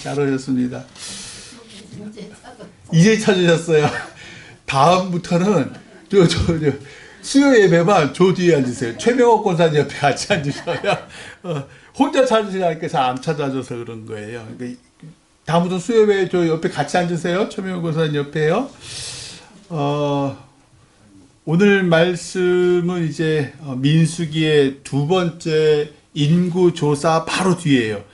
잘 오셨습니다. 이제 찾으셨어요. 다음부터는 수요 예배만 저 뒤에 앉으세요. 최명옥 권사님 옆에 같이 앉으셔요. 혼자 찾으시니까 잘 안 찾아줘서 그런 거예요. 그러니까 다음부터 수요 예배 저 옆에 같이 앉으세요. 최명옥 권사님 옆에요. 오늘 말씀은 이제 민수기의 두 번째 인구조사 바로 뒤에요.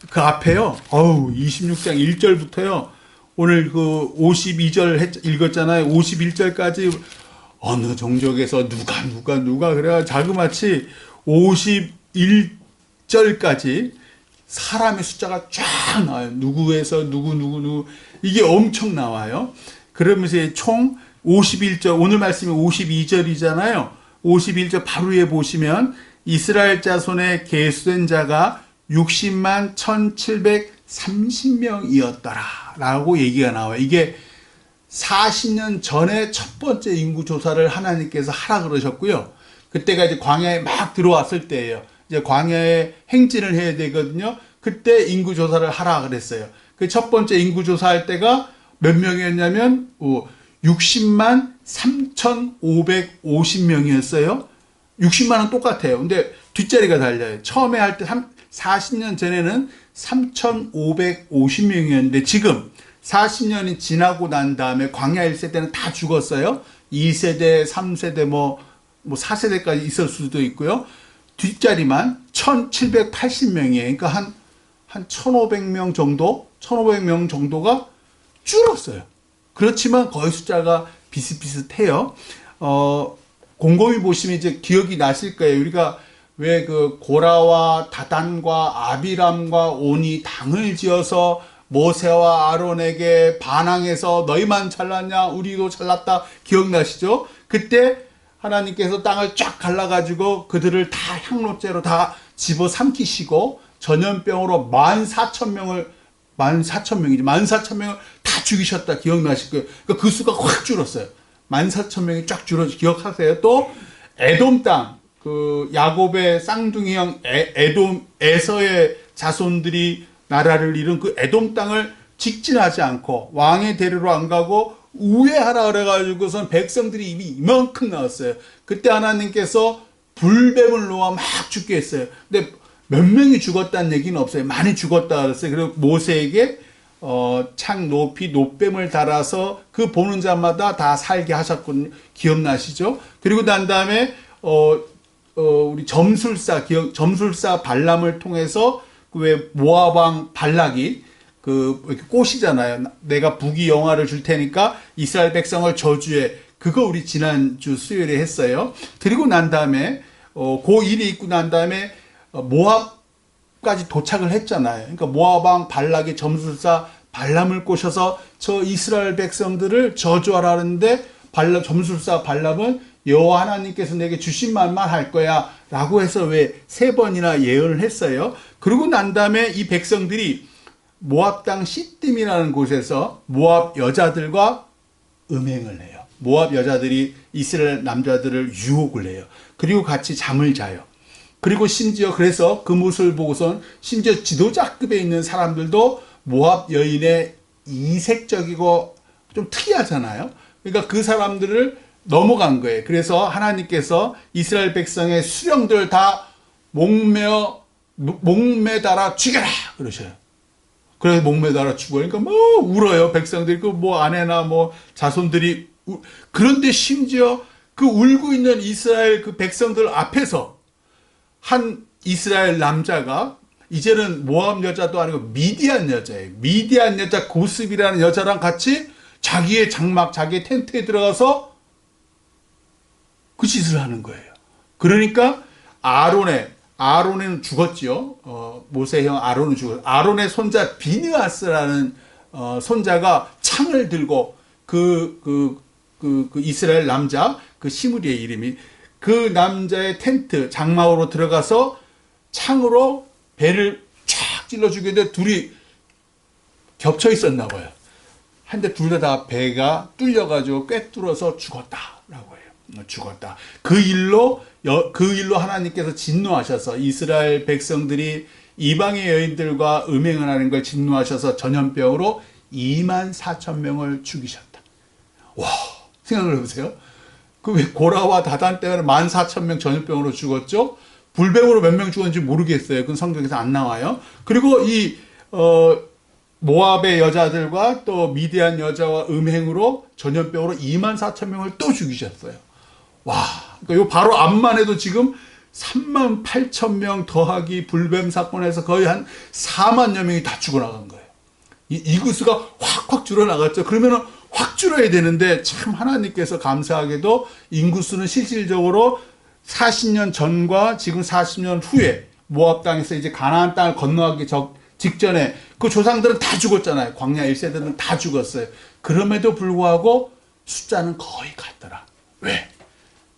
그 앞에요. 26장 1절부터요. 오늘 그 52절 읽었잖아요. 51절까지 어느 종족에서 누가 그래야 자그마치 51절까지 사람의 숫자가 쫙 나와요. 누구에서 누구 이게 엄청 나와요. 그러면서 총 51절 오늘 말씀이 52절이잖아요. 51절 바로 위에 보시면 이스라엘 자손의 계수된 자가 60만 1730명이었더라 라고 얘기가 나와요. 이게 40년 전에 첫 번째 인구조사를 하나님께서 하라 그러셨고요. 그때가 이제 광야에 막 들어왔을 때예요. 이제 광야에 행진을 해야 되거든요. 그때 인구조사를 하라 그랬어요. 그 첫 번째 인구조사할 때가 몇 명이었냐면 60만 3550명이었어요. 60만은 똑같아요. 근데 뒷자리가 달려요. 처음에 할 때 40년 전에는 3550명이었는데 지금 40년이 지나고 난 다음에 광야 1세대는 다 죽었어요. 2세대, 3세대, 뭐 4세대까지 있을 수도 있고요. 뒷자리만 1780명이에요. 그러니까 한 1500명 정도가 줄었어요. 그렇지만 거의 숫자가 비슷비슷해요. 곰곰이 보시면 이제 기억이 나실 거예요. 우리가 왜 그 고라와 다단과 아비람과 온이 당을 지어서 모세와 아론에게 반항해서 너희만 잘났냐 우리도 잘났다 기억나시죠? 그때 하나님께서 땅을 쫙 갈라가지고 그들을 다 향로죄로 다 집어삼키시고 전염병으로 14,000명을 14,000명을 다 죽이셨다 기억나실 거예요. 그러니까 그 수가 확 줄었어요. 14,000명이 쫙 줄어서 기억하세요. 또 에돔 땅, 그 야곱의 쌍둥이 형 에돔 에서의 자손들이 나라를 이룬 그 에돔 땅을 직진하지 않고 왕의 대로로 안 가고 우회하라 그래가지고선 백성들이 이미 이만큼 나왔어요. 그때 하나님께서 불뱀을 놓아 막 죽게 했어요. 근데 몇 명이 죽었다는 얘기는 없어요. 많이 죽었다 그랬어요. 그리고 모세에게 창 높이 노뱀을 달아서 그 보는 자마다 다 살게 하셨거든요. 기억나시죠? 그리고 난 다음에 우리 점술사 발람을 통해서 그 왜 모압 왕 발락이 그 이렇게 꼬시잖아요. 내가 부귀 영화를 줄 테니까 이스라엘 백성을 저주해. 그거 우리 지난주 수요일에 했어요. 그리고 난 다음에 그 일이 있고 난 다음에 모압까지 도착을 했잖아요. 그러니까 모압 왕 발락이 점술사 발람을 꼬셔서 저 이스라엘 백성들을 저주하라는데 점술사 발람은 여호와 하나님께서 내게 주신 말만 할 거야 라고 해서 왜 3번이나 예언을 했어요. 그러고 난 다음에 이 백성들이 모압 땅 시딤이라는 곳에서 모압 여자들과 음행을 해요. 모압 여자들이 이스라엘 남자들을 유혹을 해요. 그리고 같이 잠을 자요. 그리고 심지어 그래서 그 모습을 보고선 심지어 지도자급에 있는 사람들도 모압 여인의 이색적이고 좀 특이하잖아요. 그러니까 그 사람들을 넘어간 거예요. 그래서 하나님께서 이스라엘 백성의 수령들 다 목매달아 죽여라 그러셔요. 그래서 목매달아 죽어요. 그러니까 울어요. 백성들이 아내나 자손들이 그런데 심지어 그 울고 있는 이스라엘 그 백성들 앞에서 한 이스라엘 남자가 이제는 모압 여자도 아니고 미디안 여자예요. 미디안 여자 고습이라는 여자랑 같이 자기의 장막, 자기의 텐트에 들어가서 그 짓을 하는 거예요. 그러니까 아론은 죽었지요. 모세 형 아론은 죽었어요. 아론의 손자 비느하스라는 손자가 창을 들고 그 이스라엘 남자, 그 시므리의 이름이 그 남자의 텐트 장막으로 들어가서 창으로 배를 쫙 찔러 죽였는데 둘이 겹쳐 있었나 봐요. 한데 둘 다 배가 뚫려가지고 꿰뚫어서 죽었다라고 해요. 죽었다. 그 일로 하나님께서 진노하셔서 이스라엘 백성들이 이방의 여인들과 음행을 하는 걸 진노하셔서 전염병으로 24,000명을 죽이셨다. 와, 생각을 해보세요. 그 왜 고라와 다단 때문에 14,000명 전염병으로 죽었죠? 불뱀으로 몇 명 죽었는지 모르겠어요. 그건 성경에서 안 나와요. 그리고 모압의 여자들과 또 미디안 여자와 음행으로 전염병으로 24,000명을 또 죽이셨어요. 와, 그러니까 요 바로 앞만 해도 지금 38,000명 더하기 불뱀 사건에서 거의 한 4만여 명이 다 죽어나간 거예요. 이 구수가 확 줄어나갔죠. 그러면은 확 줄어야 되는데 참 하나님께서 감사하게도 인구수는 실질적으로 40년 전과 지금 40년 후에 모압 땅에서 이제 가나안 땅을 건너가기 직전에 그 조상들은 다 죽었잖아요. 광야 1세대는 다 죽었어요. 그럼에도 불구하고 숫자는 거의 같더라. 왜?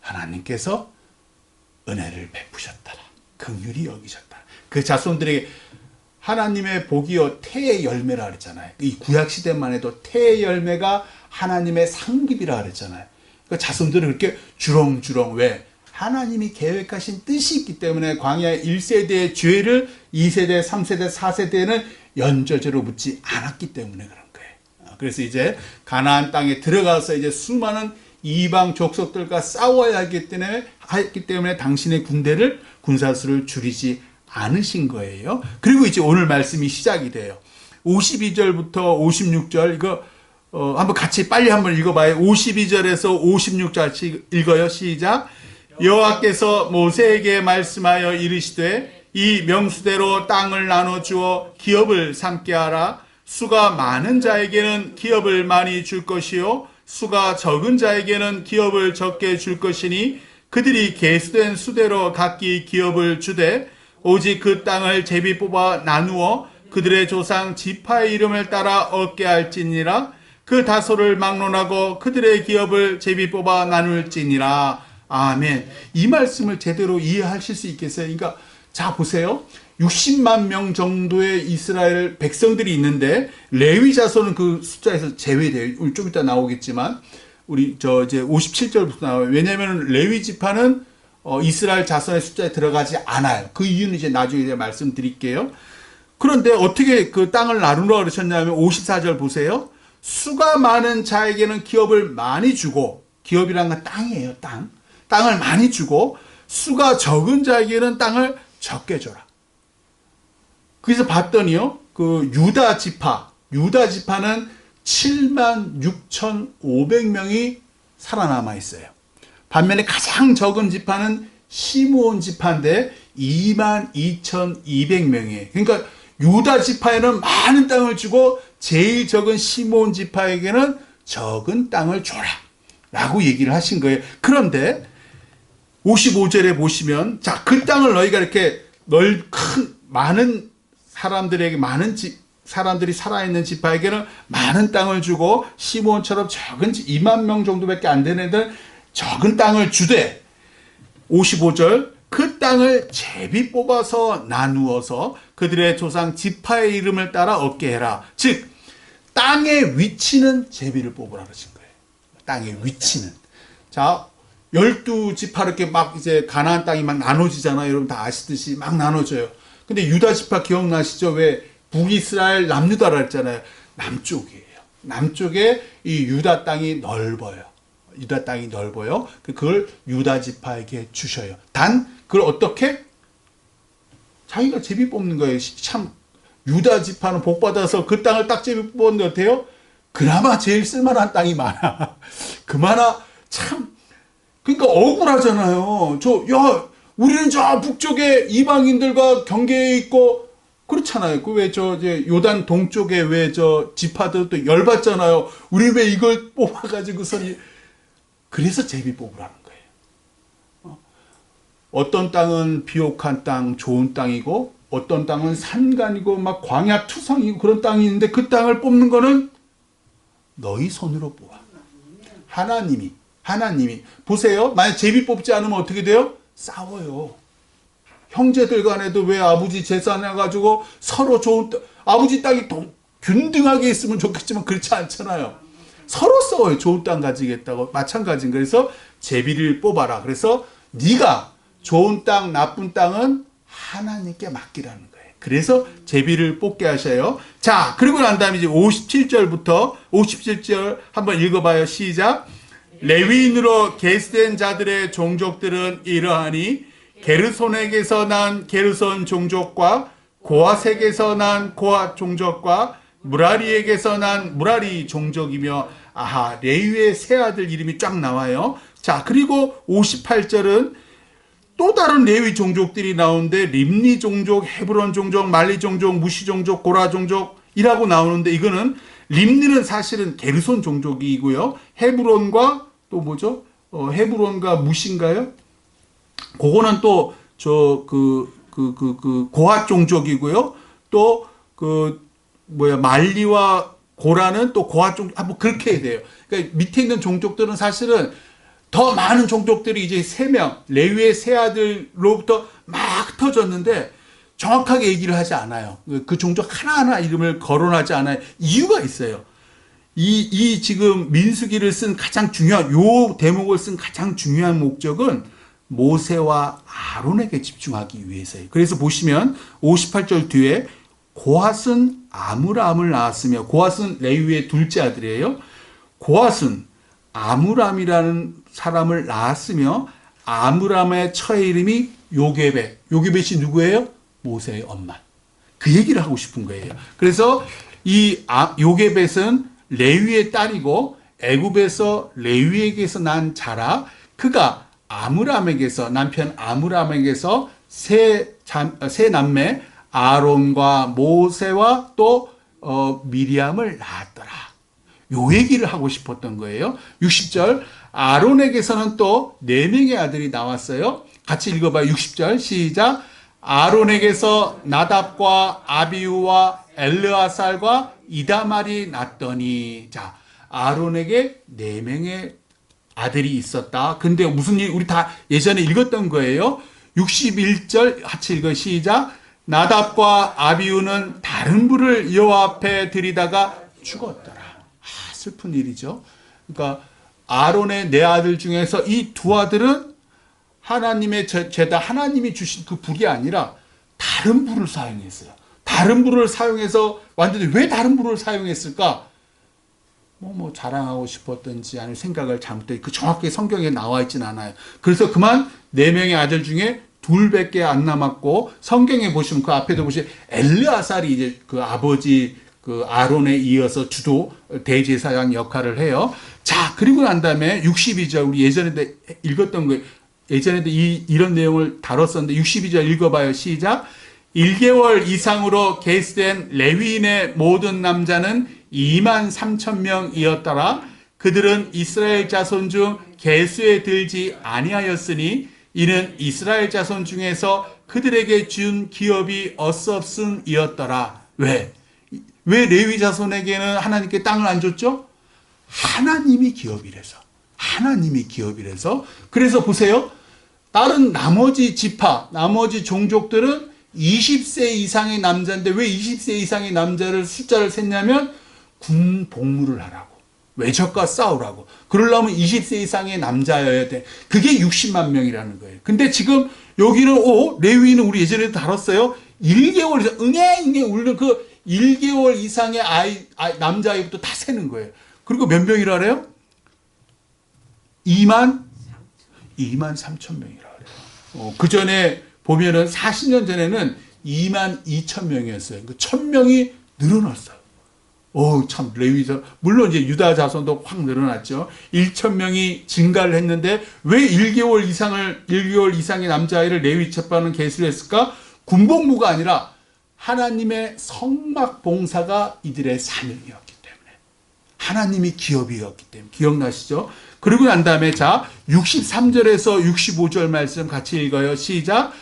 하나님께서 은혜를 베푸셨더라. 긍휼히 여기셨더라. 그 자손들에게 하나님의 복이요 태의 열매라 그랬잖아요. 이 구약 시대만 해도 태의 열매가 하나님의 상급이라 그랬잖아요. 그 자손들은 그렇게 주렁주렁 왜? 하나님이 계획하신 뜻이 있기 때문에 광야 1세대의 죄를 2세대, 3세대, 4세대는 연저제로 묻지 않았기 때문에 그런 거예요. 그래서 이제 가나안 땅에 들어가서 이제 수많은 이방 족속들과 싸워야 하기 때문에 당신의 군사수를 줄이지 않으신 거예요. 그리고 이제 오늘 말씀이 시작이 돼요. 52절부터 56절 이거 한번 같이 빨리 한번 읽어봐요. 52절에서 56절까지 읽어요. 시작. 여호와께서 모세에게 말씀하여 이르시되 이 명수대로 땅을 나눠 주어 기업을 삼게 하라. 수가 많은 자에게는 기업을 많이 줄 것이요 수가 적은 자에게는 기업을 적게 줄 것이니 그들이 계수된 수대로 각기 기업을 주되 오직 그 땅을 제비 뽑아 나누어 그들의 조상 지파의 이름을 따라 얻게 할지니라. 그 다소를 막론하고 그들의 기업을 제비 뽑아 나눌지니라. 아멘. 이 말씀을 제대로 이해하실 수 있겠어요? 그러니까 자 보세요. 60만 명 정도의 이스라엘 백성들이 있는데 레위 자손은 그 숫자에서 제외돼요. 우리 좀 이따 나오겠지만 우리 이제 57절부터 나와요. 왜냐하면 레위 지파는 이스라엘 자손의 숫자에 들어가지 않아요. 그 이유는 이제 나중에 이제 말씀드릴게요. 그런데 어떻게 그 땅을 나누라 그러셨냐면 54절 보세요. 수가 많은 자에게는 기업을 많이 주고 기업이란 건 땅이에요. 땅을 많이 주고 수가 적은 자에게는 땅을 적게 줘라. 그래서 봤더니요. 그 유다 지파는 76,500명이 살아남아 있어요. 반면에 가장 적은 지파는 시므온 지파인데 22,200명이에요. 그러니까 유다 지파에는 많은 땅을 주고 제일 적은 시므온 지파에게는 적은 땅을 줘라 라고 얘기를 하신 거예요. 그런데 55절에 보시면 자, 그 땅을 너희가 이렇게 많은 사람들에게 사람들이 살아있는 지파에게는 많은 땅을 주고 시므온처럼 적은 2만 명 정도밖에 안 되는 애들 적은 땅을 주되 55절 그 땅을 제비 뽑아서 나누어서 그들의 조상 지파의 이름을 따라 얻게 해라. 즉 땅의 위치는 제비를 뽑으라 그러신 거예요. 땅의 위치는. 자, 12지파 이렇게 막 이제 가나안 땅이 막 나눠지잖아요. 여러분 다 아시듯이 막 나눠져요. 근데 유다 지파 기억나시죠? 왜 북이스라엘 남유다라 했잖아요. 남쪽이에요. 남쪽에 이 유다 땅이 넓어요. 그걸 유다 지파에게 주셔요. 단 그걸 어떻게? 자기가 제비 뽑는 거예요. 참 유다 지파는 복 받아서 그 땅을 딱 제비 뽑았는데 어때요? 그나마 제일 쓸만한 땅이 많아. 그나마 참 그러니까 억울하잖아요. 우리는 저 북쪽에 이방인들과 경계에 있고 그렇잖아요. 그 왜 이제 요단 동쪽에 왜 지파들도 열받잖아요. 우리 왜 이걸 뽑아가지고서는 그래서 제비 뽑으라는 거예요. 어떤 땅은 비옥한 땅, 좋은 땅이고 어떤 땅은 산간이고 막 광야 투성이고 그런 땅이 있는데 그 땅을 뽑는 거는 너희 손으로 뽑아. 하나님이 보세요. 만약 제비 뽑지 않으면 어떻게 돼요? 싸워요. 형제들 간에도 왜 아버지 재산해가지고 서로 좋은 아버지 땅이 균등하게 있으면 좋겠지만 그렇지 않잖아요. 서로 싸워요. 좋은 땅 가지겠다고. 마찬가지인 거예요. 그래서 제비를 뽑아라. 그래서 네가 좋은 땅, 나쁜 땅은 하나님께 맡기라는 거예요. 그래서 제비를 뽑게 하셔요. 자, 그리고 난 다음에 이제 57절 한번 읽어봐요. 시작. 레위인으로 계수된 자들의 종족들은 이러하니 게르손에게서 난 게르손 종족과 고핫에게서 난 고핫 종족과 무라리에게서 난 무라리 종족이며, 아하, 레위의 세 아들 이름이 쫙 나와요. 자, 그리고 58절은 또 다른 레위 종족들이 나오는데 림니 종족, 헤브론 종족, 말리 종족, 무시 종족, 고라 종족이라고 나오는데, 이거는 림니는 사실은 게르손 종족이고요. 헤브론과 또 뭐죠? 헤브론과 무시인가요? 그거는 또 고핫 종족이고요. 또 말리와 고라는 또 고핫 종족, 뭐 그렇게 해야 돼요. 그러니까 밑에 있는 종족들은 사실은 더 많은 종족들이 이제 3명, 레위의 세 아들로부터 막 터졌는데 정확하게 얘기를 하지 않아요. 그 종족 하나하나 이름을 거론하지 않아요. 이유가 있어요. 이 지금 민수기를 쓴 가장 중요한, 요 대목을 쓴 가장 중요한 목적은 모세와 아론에게 집중하기 위해서예요. 그래서 보시면 58절 뒤에 고핫은 아므람을 낳았으며, 고핫은 레위의 둘째 아들이에요. 고핫은 아므람이라는 사람을 낳았으며, 아므람의 처의 이름이 요게벳. 요게벳이 누구예요? 모세의 엄마. 그 얘기를 하고 싶은 거예요. 그래서 이 요게벳은 레위의 딸이고 애굽에서 레위에게서 난 자라, 그가 아므람에게서, 남편 아므람에게서 세 남매 아론과 모세와 또 미리암을 낳았더라. 요 얘기를 하고 싶었던 거예요. 60절, 아론에게서는 또 4명의 아들이 나왔어요. 같이 읽어봐요. 60절 시작. 아론에게서 나답과 아비우와 엘르아살과 이다말이 났더니, 자, 아론에게 4명의 아들이 있었다. 근데 무슨 일, 우리 다 예전에 읽었던 거예요. 61절 같이 읽어 시작. 나답과 아비우는 다른 불을 여호와 앞에 들이다가 죽었더라. 슬픈 일이죠. 그러니까 아론의 4아들 중에서 이 2아들은 하나님의 죄다, 하나님이 주신 그 불이 아니라 다른 불을 사용했어요. 다른 불을 사용해서 완전히, 왜 다른 불을 사용했을까? 뭐 자랑하고 싶었던지 아니면 생각을 잘못했, 그 정확하게 성경에 나와 있지는 않아요. 그래서 그만 4명의 아들 중에 2밖에 안 남았고, 성경에 보시면 그 앞에도 보시면 엘르아살이 이제 그 아버지 그 아론에 이어서 주도 대제사장 역할을 해요. 자, 그리고 난 다음에 62절, 우리 예전에도 읽었던 거예요. 예전에도 이런 내용을 다뤘었는데 62절 읽어봐요. 시작. 1개월 이상으로 계수된 레위인의 모든 남자는 23,000명이었더라. 그들은 이스라엘 자손 중 계수에 들지 아니하였으니 이는 이스라엘 자손 중에서 그들에게 준 기업이 어섭음이었더라. 왜 레위 자손에게는 하나님께 땅을 안 줬죠? 하나님이 기업이래서. 그래서 보세요. 다른 나머지 지파, 나머지 종족들은 20세 이상의 남자인데, 왜 20세 이상의 남자를 숫자를 셌냐면 군 복무를 하라고, 외적과 싸우라고. 그러려면 20세 이상의 남자여야 돼. 그게 60만 명이라는 거예요. 근데 지금 여기는 레위인은 우리 예전에도 다뤘어요. 1개월 이상 응애 울는 그 1개월 이상의 남자아이부터 다 세는 거예요. 그리고 몇 명이라 그래요? 23,000명이라 그래요. 그 전에 보면은 40년 전에는 22,000명이었어요. 그 1,000명이 늘어났어요. 참, 레위자, 물론 이제 유다 자손도 확 늘어났죠. 1,000명이 증가를 했는데, 왜 1개월 이상의 남자아이를 레위 첩하는 계수를 했을까? 군복무가 아니라 하나님의 성막 봉사가 이들의 사명이었기 때문에, 하나님이 기업이었기 때문에. 기억나시죠? 그리고 난 다음에, 자, 63절에서 65절 말씀 같이 읽어요. 시작.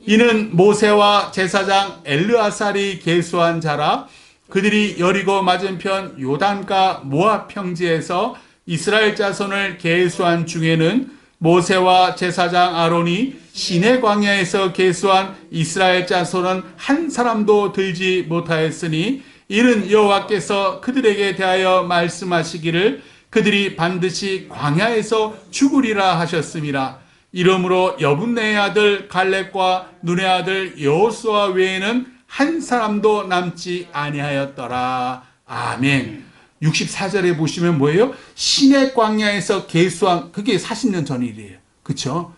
이는 모세와 제사장 엘르아살이 계수한 자라. 그들이 여리고 맞은편 요단가 모압 평지에서 이스라엘 자손을 계수한 중에는 모세와 제사장 아론이 시내 광야에서 계수한 이스라엘 자손은 한 사람도 들지 못하였으니, 이는 여호와께서 그들에게 대하여 말씀하시기를 그들이 반드시 광야에서 죽으리라 하셨음이라. 이러므로 여분네의 아들 갈렙과 눈의 아들 여호수아 외에는 한 사람도 남지 아니하였더라. 아멘. 64절에 보시면 뭐예요? 시내 광야에서 계수한, 그게 40년 전 일이에요. 그쵸?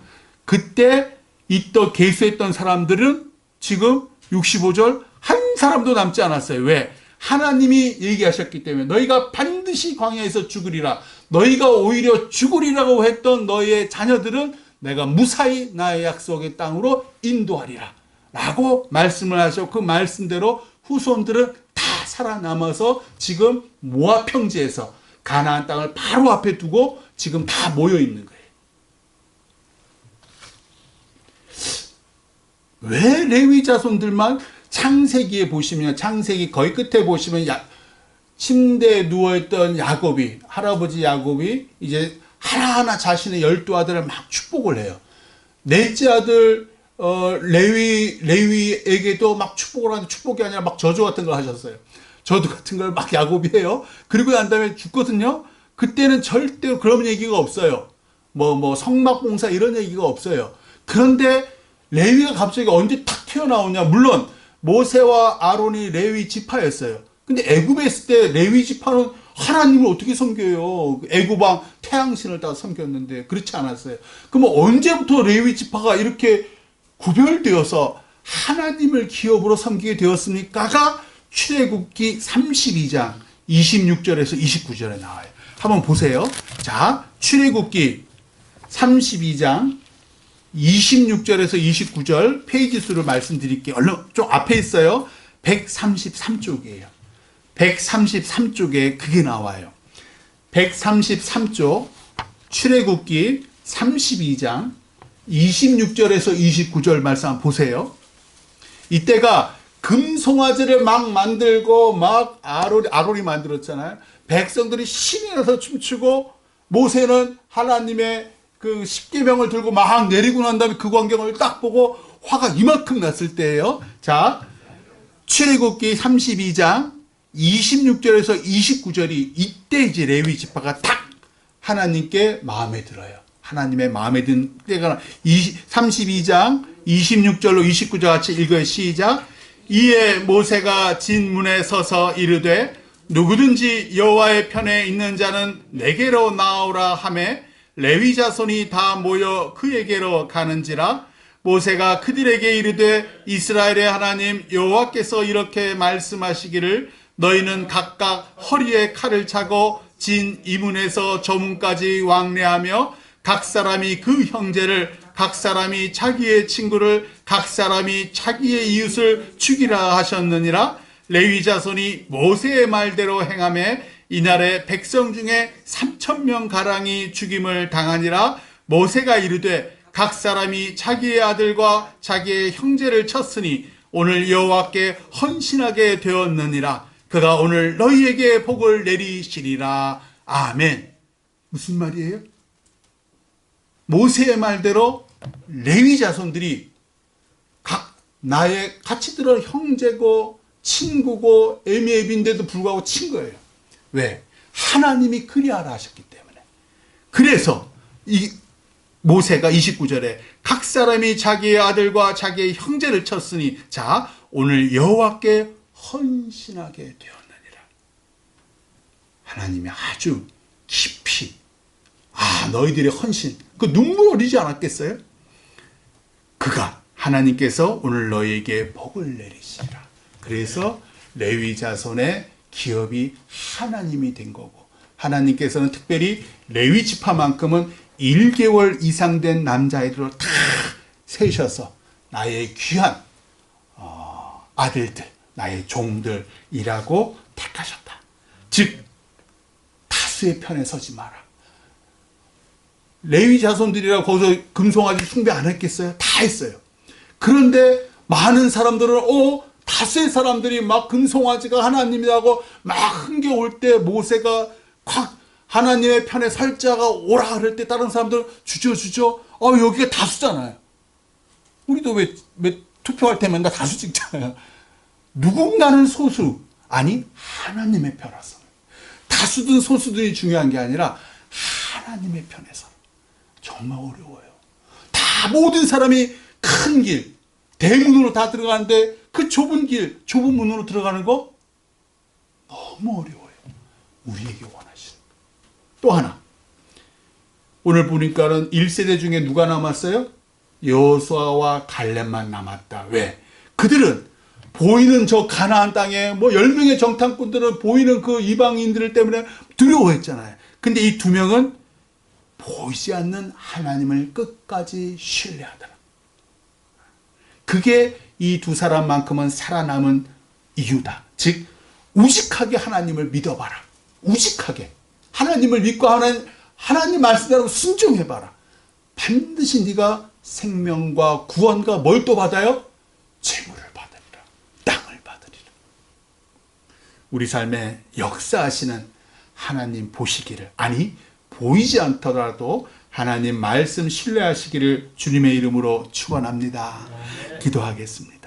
그때 계수했던 사람들은 지금 65절 한 사람도 남지 않았어요. 왜? 하나님이 얘기하셨기 때문에 너희가 반드시 광야에서 죽으리라. 너희가 오히려 죽으리라고 했던 너희의 자녀들은 내가 무사히 나의 약속의 땅으로 인도하리라 라고 말씀을 하셔. 그 말씀대로 후손들은 다 살아남아서 지금 모압 평지에서 가나안 땅을 바로 앞에 두고 지금 다 모여 있는 거예요. 왜 레위 자손들만 창세기에 보시면, 창세기 거의 끝에 보시면 침대에 누워있던 야곱이, 할아버지 야곱이 이제 하나하나 자신의 12아들을 막 축복을 해요. 넷째 아들 레위에게도 막 축복을 하는데, 축복이 아니라 막 저주 같은 걸 하셨어요. 저주 같은 걸 막 야곱이 해요. 그리고 난 다음에 죽거든요. 그때는 절대로 그런 얘기가 없어요. 성막봉사 이런 얘기가 없어요. 그런데 레위가 갑자기 언제 탁 튀어나오냐. 물론 모세와 아론이 레위 지파였어요. 근데 애굽에 있을 때 레위 지파는 하나님을 어떻게 섬겨요? 애굽 왕 태양신을 다 섬겼는데 그렇지 않았어요. 그럼 언제부터 레위 지파가 이렇게 구별되어서 하나님을 기업으로 섬기게 되었습니까가 출애굽기 32장 26절에서 29절에 나와요. 한번 보세요. 자, 출애굽기 32장 26절에서 29절 페이지 수를 말씀드릴게요. 얼른 좀 앞에 있어요. 133쪽이에요. 133쪽에 그게 나와요. 133쪽 출애굽기 32장 26절에서 29절 말씀 한번 보세요. 이때가 금송아지를 막 만들고 막 아론이 만들었잖아요. 백성들이 신이 나서 춤추고 모세는 하나님의 그 십계명을 들고 막 내리고 난 다음에 그 광경을 딱 보고 화가 이만큼 났을 때예요. 자, 출애굽기 32장 26절에서 29절이 이때 이제 레위 지파가 딱 하나님께 마음에 들어요. 하나님의 마음에 든 때가 32장 26절로 29절 같이 읽어요. 시작. 이에 모세가 진문에 서서 이르되 누구든지 여호와의 편에 있는 자는 내게로 나오라 하매 레위 자손이 다 모여 그에게로 가는지라. 모세가 그들에게 이르되 이스라엘의 하나님 여호와께서 이렇게 말씀하시기를 너희는 각각 허리에 칼을 차고 진 이문에서 저문까지 왕래하며 각 사람이 그 형제를, 각 사람이 자기의 친구를, 각 사람이 자기의 이웃을 죽이라 하셨느니라. 레위 자손이 모세의 말대로 행하며 이날에 백성 중에 3,000명 가량이 죽임을 당하니라. 모세가 이르되 각 사람이 자기의 아들과 자기의 형제를 쳤으니 오늘 여호와께 헌신하게 되었느니라. 그가 오늘 너희에게 복을 내리시리라. 아멘. 무슨 말이에요? 모세의 말대로 레위 자손들이 각 나의 같이 들어 형제고 친구고 애미애비인데도 불구하고 친 거예요. 왜? 하나님이 그리하라 하셨기 때문에. 그래서 이 모세가 29절에 각 사람이 자기의 아들과 자기의 형제를 쳤으니 자 오늘 여호와께 헌신하게 되었느니라. 하나님이 아주 깊이 너희들의 헌신 그 눈물 흘리지 않았겠어요? 그가 하나님께서 오늘 너희에게 복을 내리시리라. 그래서 레위 자손의 기업이 하나님이 된 거고 하나님께서는 특별히 레위 지파만큼은 1개월 이상 된 남자아이들을 다 세셔서 나의 귀한 아들들, 나의 종들이라고 택하셨다. 즉 다수의 편에 서지 마라. 레위 자손들이라고 거기서 금송아지 숭배 안 했겠어요? 다 했어요. 그런데 많은 사람들은 다수의 사람들이 막 금송아지가 하나님이라고 막 흥겨올 때 모세가 확 하나님의 편에 설 자가 오라 그럴 때 다른 사람들 주저 여기가 다수잖아요. 우리도 왜 투표할 때 맨날 다수 찍잖아요. 누군가는 소수 아니 하나님의 편에서 다수든 소수든이 중요한 게 아니라 하나님의 편에서 정말 어려워요. 다 모든 사람이 큰 길 대문으로 다 들어가는데 그 좁은 길, 좁은 문으로 들어가는 거 너무 어려워요. 우리에게 원하시는. 또 하나. 오늘 보니까는 1세대 중에 누가 남았어요? 여호수아와 갈렙만 남았다. 왜? 그들은 보이는 저 가나안 땅에 뭐 10명의 정탐꾼들은 보이는 그 이방인들 때문에 두려워했잖아요. 근데 이 두 명은 보이지 않는 하나님을 끝까지 신뢰하더라. 그게 이 두 사람만큼은 살아남은 이유다. 즉 우직하게 하나님을 믿어봐라. 우직하게 하나님을 믿고 하나님 말씀대로 순종해봐라. 반드시 네가 생명과 구원과 뭘 또 받아요? 재물을 받으리라. 땅을 받으리라. 우리 삶에 역사하시는 하나님 보시기를, 아니 보이지 않더라도 하나님 말씀 신뢰하시기를 주님의 이름으로 축원합니다. 기도하겠습니다.